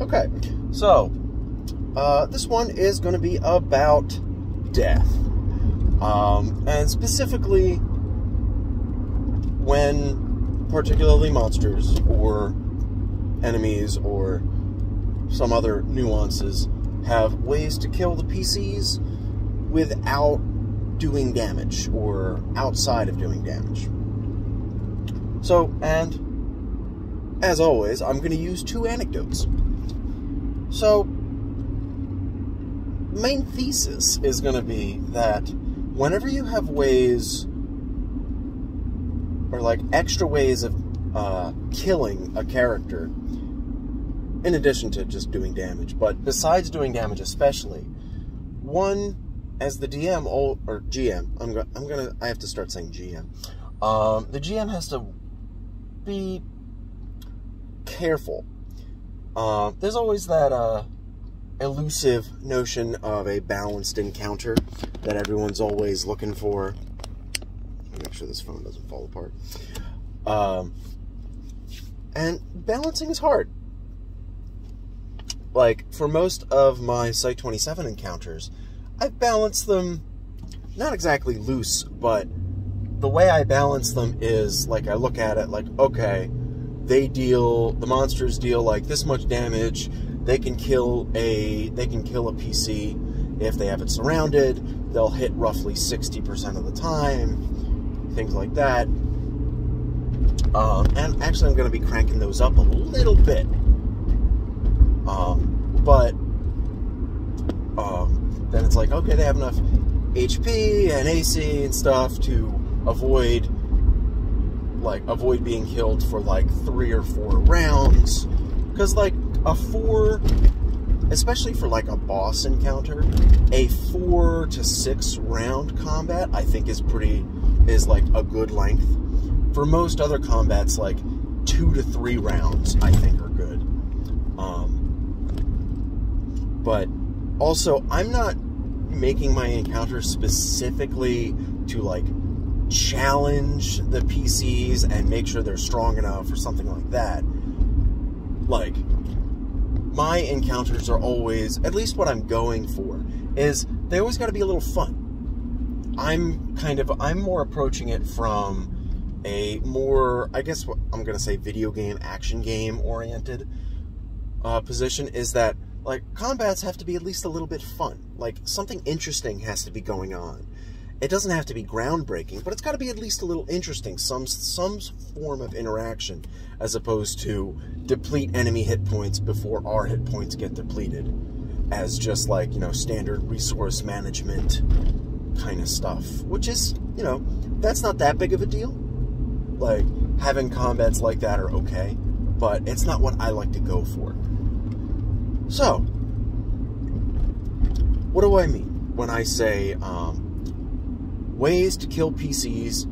Okay, so this one is going to be about death, and specifically when particularly monsters or enemies or some other nuances have ways to kill the PCs without doing damage or outside of doing damage. So, and as always, I'm going to use two anecdotes. So, main thesis is going to be that whenever you have ways, or like extra ways of killing a character, in addition to just doing damage, but besides doing damage especially, one, as the DM, or GM, I have to start saying GM. The GM has to be careful. There's always that elusive notion of a balanced encounter that everyone's always looking for. Make sure this phone doesn't fall apart. And balancing is hard. Like, for most of my Site 27 encounters, I've balanced them, not exactly loose, but the way I balance them is, like, I look at it like, okay, the monsters deal, like, this much damage, they can kill a PC if they have it surrounded, they'll hit roughly 60% of the time, things like that. And actually I'm going to be cranking those up a little bit. Then it's like, okay, they have enough HP and AC and stuff to avoid being killed for like 3 or 4 rounds. Because like especially for like a boss encounter, a 4 to 6 round combat I think is like a good length. For most other combats, like 2 to 3 rounds I think are good. But also, I'm not making my encounters specifically to like challenge the PCs and make sure they're strong enough or something like that. Like, my encounters are always, at least what I'm going for, is they always got to be a little fun. I'm more approaching it from a more, I guess what I'm going to say, video game, action game oriented position, is that like combats have to be at least a little bit fun. Like, something interesting has to be going on. It doesn't have to be groundbreaking, but it's got to be at least a little interesting, some form of interaction, as opposed to deplete enemy hit points before our hit points get depleted, as just like, you know, standard resource management kind of stuff, which is, you know, that's not that big of a deal. Like, having combats like that are okay, but it's not what I like to go for. So, what do I mean when I say ways to kill PCs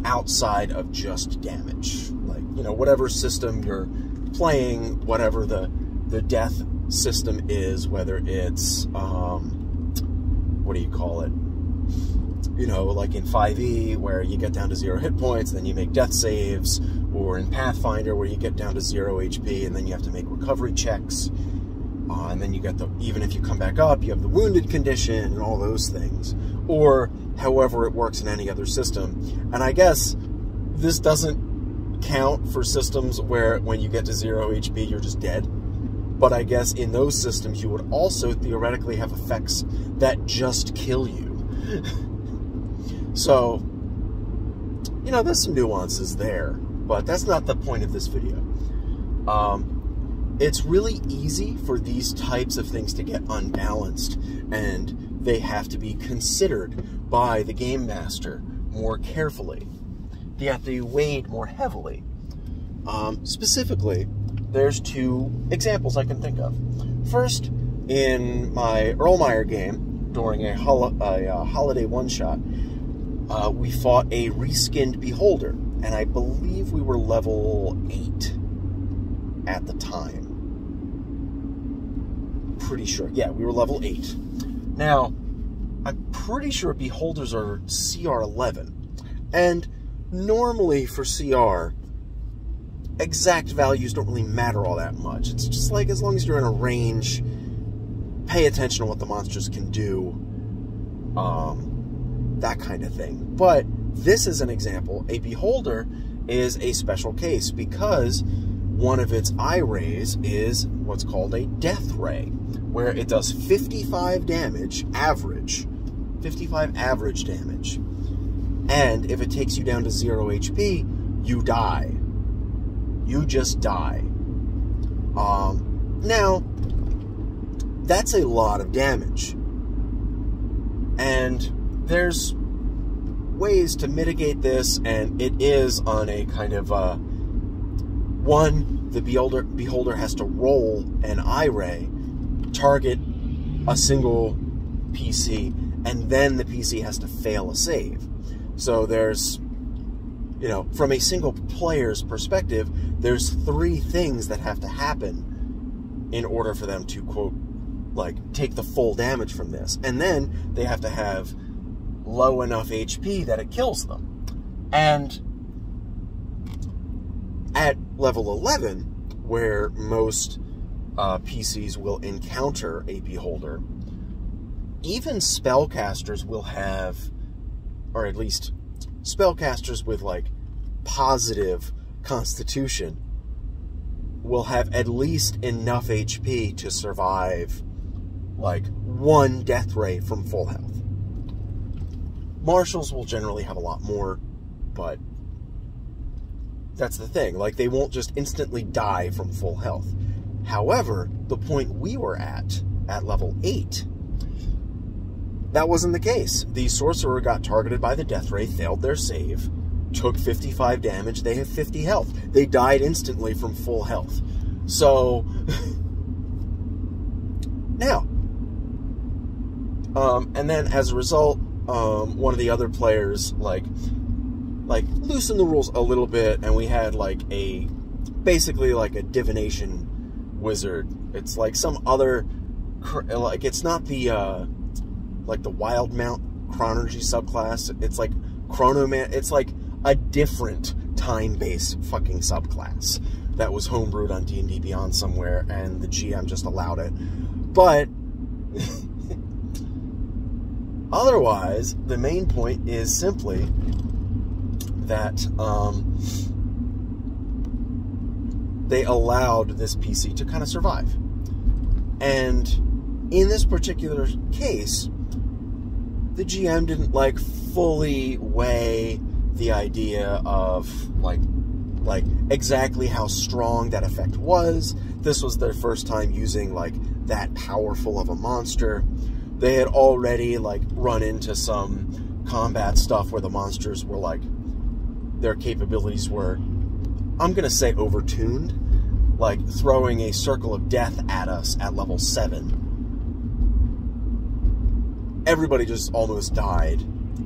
outside of just damage? Like, you know, whatever system you're playing, whatever the death system is, whether it's, what do you call it? You know, like in 5e, where you get down to 0 hit points, then you make death saves, or in Pathfinder, where you get down to 0 HP, and then you have to make recovery checks. And then you get even if you come back up, you have the wounded condition and all those things. Or however it works in any other system. And I guess this doesn't count for systems where when you get to 0 HP, you're just dead. But I guess in those systems, you would also theoretically have effects that just kill you. So, you know, there's some nuances there. But that's not the point of this video. It's really easy for these types of things to get unbalanced, and they have to be considered by the game master more carefully. They have to be weighed more heavily. Specifically, there's 2 examples I can think of. First, in my Erlmeyer game, during a holiday one-shot, we fought a reskinned Beholder, and I believe we were level 8 at the time. Pretty sure. Yeah, we were level 8. Now, I'm pretty sure Beholders are CR 11. And normally for CR, exact values don't really matter all that much. It's just like, as long as you're in a range, pay attention to what the monsters can do, that kind of thing. But this is an example. A Beholder is a special case because one of its eye rays is what's called a death ray, where it does 55 damage average, 55 average damage. And if it takes you down to 0 HP, you die. You just die. Now, that's a lot of damage. And there's ways to mitigate this, and it is on a kind of, one, the beholder has to roll an eye ray, target a single PC, and then the PC has to fail a save. So there's, you know, from a single player's perspective, there's 3 things that have to happen in order for them to, quote, like, take the full damage from this. And then they have to have low enough HP that it kills them. And at level 11, where most PCs will encounter a Beholder, even spellcasters will have, or at least spellcasters with, like, positive constitution will have at least enough HP to survive, like, 1 death ray from full health. Marshals will generally have a lot more, but that's the thing. Like, they won't just instantly die from full health. However, the point we were at level 8, that wasn't the case. The sorcerer got targeted by the death ray, failed their save, took 55 damage, they have 50 health. They died instantly from full health. So, now, and then as a result, one of the other players, like loosened the rules a little bit, and we had, like, basically like a divination wizard. It's like some other, like, it's not the, like the Wildmount Chronergy subclass. It's like Chronoman. It's like a different time-based fucking subclass that was homebrewed on D&D Beyond somewhere, and the GM just allowed it. But otherwise, the main point is simply that they allowed this PC to kind of survive. And in this particular case, the GM didn't, like, fully weigh the idea of, like exactly how strong that effect was. This was their first time using, like, that powerful of a monster. They had already, like, run into some combat stuff where the monsters were, like, their capabilities were, I'm gonna say, overtuned. Like, throwing a circle of death at us at level 7. Everybody just almost died.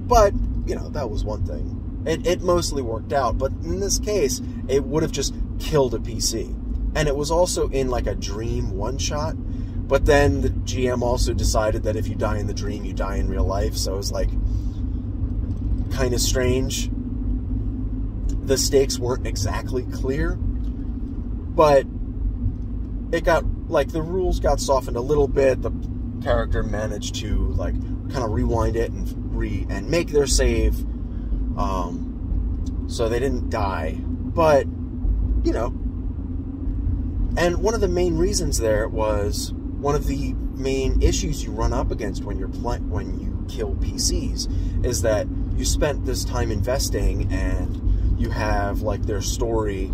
But, you know, that was one thing. It mostly worked out, but in this case, it would have just killed a PC. And it was also in, like, a dream one-shot, but then the GM also decided that if you die in the dream, you die in real life, so it was, like, kind of strange. The stakes weren't exactly clear, but it got, like, the rules got softened a little bit. The character managed to, like, kind of rewind it and make their save, so they didn't die. But, you know, and one of the main reasons there was, one of the main issues you run up against when when you kill PCs is that you spent this time investing, and you have, like, their story,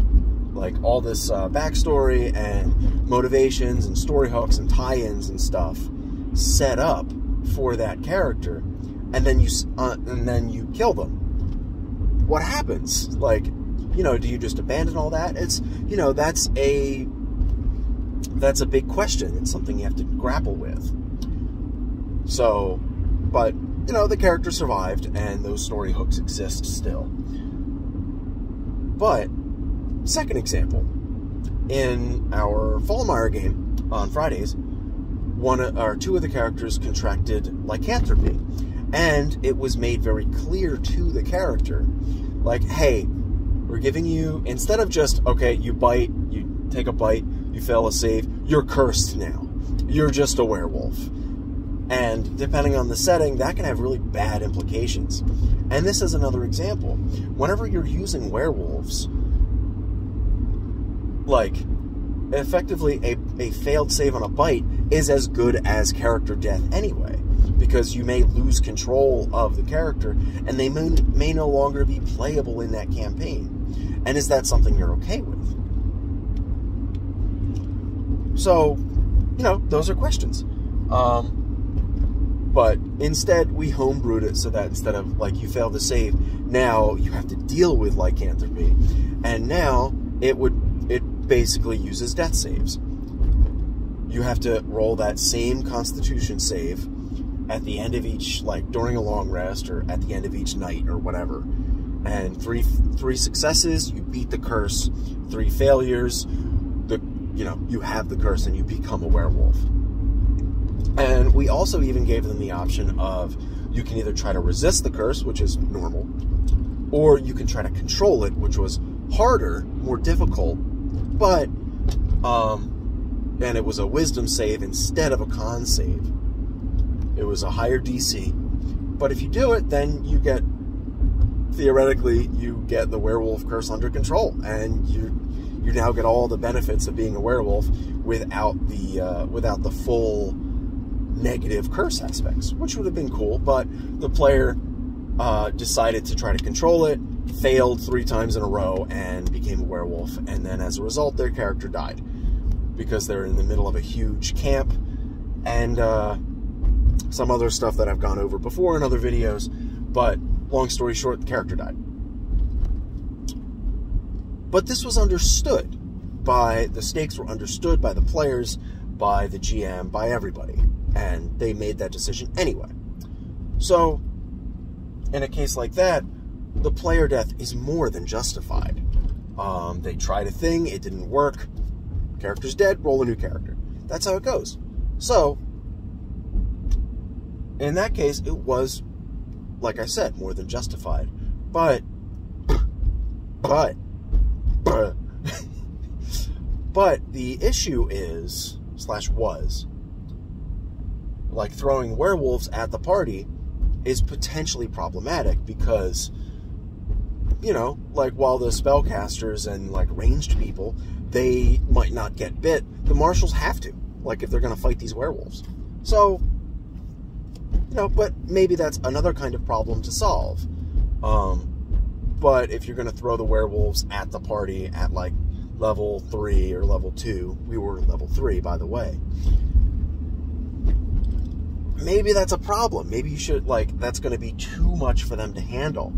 like, all this backstory and motivations and story hooks and tie-ins and stuff set up for that character, and then you kill them. What happens? Like, you know, do you just abandon all that? It's, you know, that's a big question. It's something you have to grapple with. So, but, you know, the character survived, and those story hooks exist still. But, second example, in our Fallmeyer game on Fridays, two of the characters contracted lycanthropy, and it was made very clear to the character, like, hey, We're giving you, instead of just, okay, you bite, you take a bite, you fail a save, you're cursed now. You're just a werewolf. And depending on the setting, that can have really bad implications. And this is another example. Whenever you're using werewolves, like, effectively a failed save on a bite is as good as character death anyway, because you may lose control of the character and they may no longer be playable in that campaign. And is that something you're okay with? So, you know, those are questions. But instead, we homebrewed it so that instead of, like, you fail to save, now you have to deal with lycanthropy. And now it basically uses death saves. You have to roll that same Constitution save at the end of each, like, during a long rest or at the end of each night or whatever. And three successes, you beat the curse. 3 failures, you have the curse and you become a werewolf. And we also even gave them the option of, you can either try to resist the curse, which is normal, or you can try to control it, which was harder, more difficult, but, and it was a wisdom save instead of a con save. It was a higher DC. But if you do it, then you get, theoretically, you get the werewolf curse under control, and you now get all the benefits of being a werewolf without the full negative curse aspects, which would have been cool, but the player decided to try to control it, failed 3 times in a row, and became a werewolf, and then as a result, their character died, because they're in the middle of a huge camp, and some other stuff that I've gone over before in other videos, but long story short, the character died. But this was understood the stakes were understood by the players, by the GM, by everybody. And they made that decision anyway. So, in a case like that, the player death is more than justified. They tried a thing, it didn't work. Character's dead, roll a new character. That's how it goes. So, in that case, it was, like I said, more than justified. But the issue is, was, like, throwing werewolves at the party is potentially problematic because, you know, like, while the spellcasters and, like, ranged people, they might not get bit, the marshals have to, like, if they're going to fight these werewolves. So, you know, but maybe that's another kind of problem to solve. But if you're going to throw the werewolves at the party at, like, level 3 or level 2, we were level 3, by the way, maybe that's a problem. Maybe you should, like, that's going to be too much for them to handle.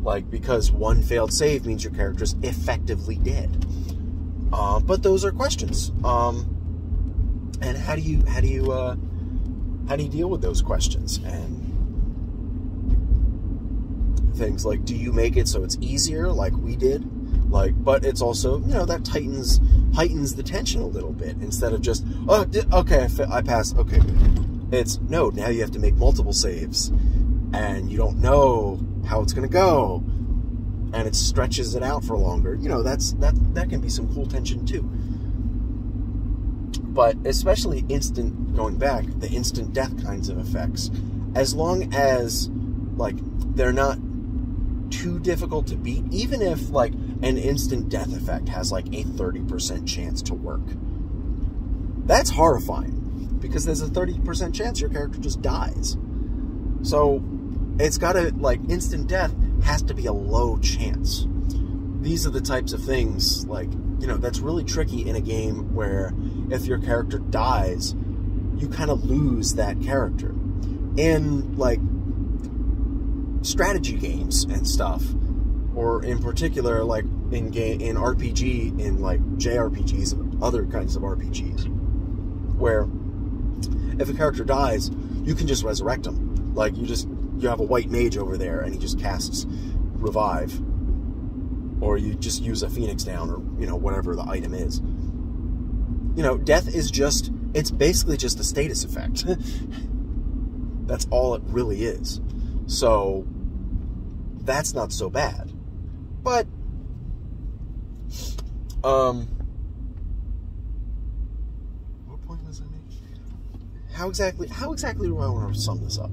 Like, because one failed save means your character's effectively dead. But those are questions. And how do you deal with those questions? And things like, do you make it so it's easier, like we did? Like, but it's also, you know, that heightens the tension a little bit, instead of just, oh, okay, I passed, okay, good. It's, no, now you have to make multiple saves, and you don't know how it's going to go, and it stretches it out for longer. You know, that can be some cool tension too. But especially the instant death kinds of effects, as long as, like, they're not too difficult to beat, even if, like, an instant death effect has, like, a 30% chance to work. That's horrifying, because there's a 30% chance your character just dies. So, it's gotta, like, instant death has to be a low chance. These are the types of things, like, you know, that's really tricky in a game where if your character dies, you kind of lose that character. In, like, strategy games and stuff, or in particular, like, in RPG, in, like, JRPGs and other kinds of RPGs, where if a character dies, you can just resurrect them. Like, you have a white mage over there, and he just casts revive. Or you just use a Phoenix down, or, you know, whatever the item is. You know, death is just, it's basically just a status effect. That's all it really is. So, that's not so bad. But, what point was I making? How exactly do I want to sum this up?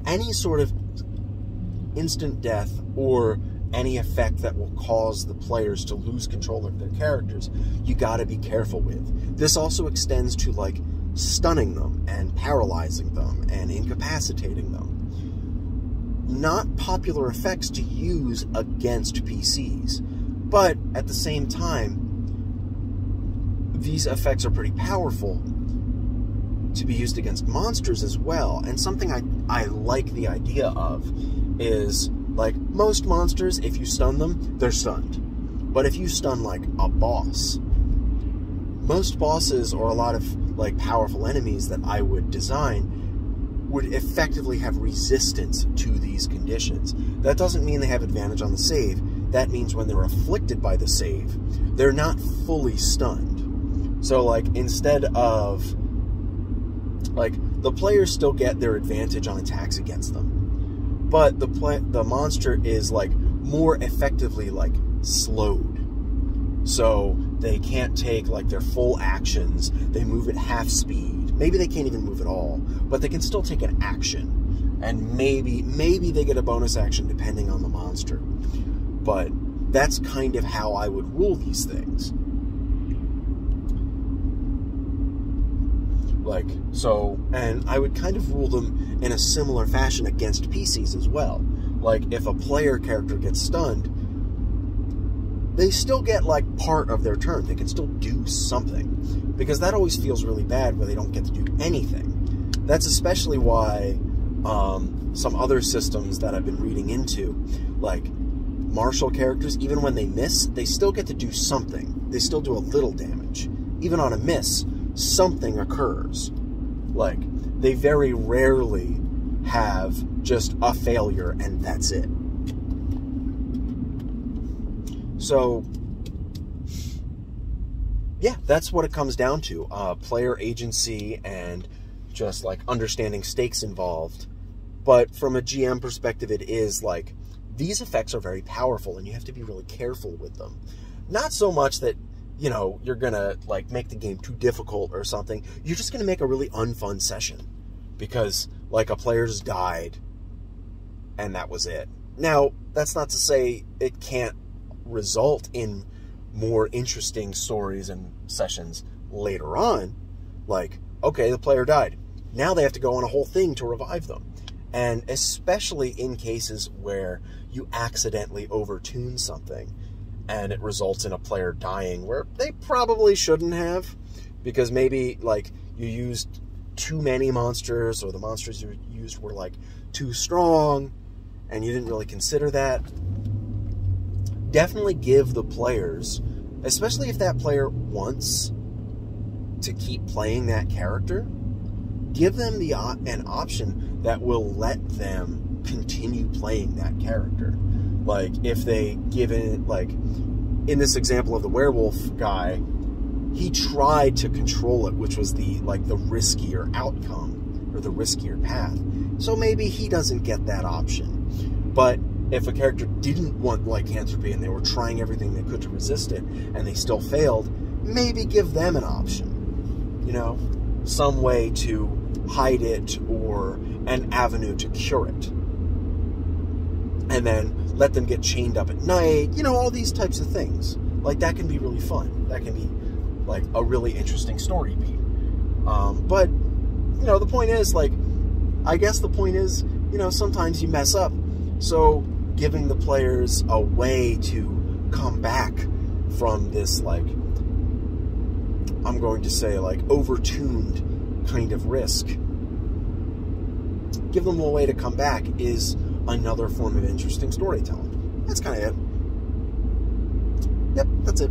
Any sort of instant death or any effect that will cause the players to lose control of their characters, you gotta be careful with. This also extends to, like, stunning them and paralyzing them and incapacitating them. Not popular effects to use against PCs, but at the same time, these effects are pretty powerful to be used against monsters as well. And something I like the idea of is, like, most monsters, if you stun them, they're stunned. But if you stun, like, a boss, most bosses or a lot of, like, powerful enemies that I would design would effectively have resistance to these conditions. That doesn't mean they have advantage on the save. That means when they're afflicted by the save, they're not fully stunned. So, like, instead of, like, the players still get their advantage on attacks against them, but the monster is, like, more effectively, like, slowed. So they can't take, like, their full actions. They move at half speed. Maybe they can't even move at all, but they can still take an action. And maybe they get a bonus action depending on the monster. But that's kind of how I would rule these things. Like, so, and I would kind of rule them in a similar fashion against PCs as well. Like, if a player character gets stunned, they still get, like, part of their turn. They can still do something. Because that always feels really bad where they don't get to do anything. That's especially why some other systems that I've been reading into, like, martial characters, even when they miss, they still get to do something. They still do a little damage. Even on a miss, something occurs. Like, they very rarely have just a failure and that's it. So, yeah, that's what it comes down to. Player agency and just, like, understanding stakes involved. But from a GM perspective, it is, like, these effects are very powerful and you have to be really careful with them. Not so much that, you know, you're gonna, like, make the game too difficult or something. You're just gonna make a really unfun session because, like, a player just died and that was it. Now, that's not to say it can't result in more interesting stories and sessions later on. Like, okay, the player died. Now they have to go on a whole thing to revive them. And especially in cases where you accidentally overtune something and it results in a player dying where they probably shouldn't have, because maybe, like, you used too many monsters, or the monsters you used were, like, too strong and you didn't really consider that. Definitely give the players, especially if that player wants to keep playing that character, give them an option that will let them continue playing that character. Like, if they give it, like, in this example of the werewolf guy, he tried to control it, which was the riskier outcome, or the riskier path. So maybe he doesn't get that option. But if a character didn't want lycanthropy and they were trying everything they could to resist it, and they still failed, maybe give them an option. You know, some way to hide it or an avenue to cure it. And then let them get chained up at night, you know, all these types of things. Like, that can be really fun. That can be, like, a really interesting story beat. But, you know, the point is, like, I guess the point is, you know, sometimes you mess up. So giving the players a way to come back from this, like, I'm going to say, like, overtuned kind of risk. Give them a way to come back is another form of interesting storytelling. That's kind of it. Yep, that's it.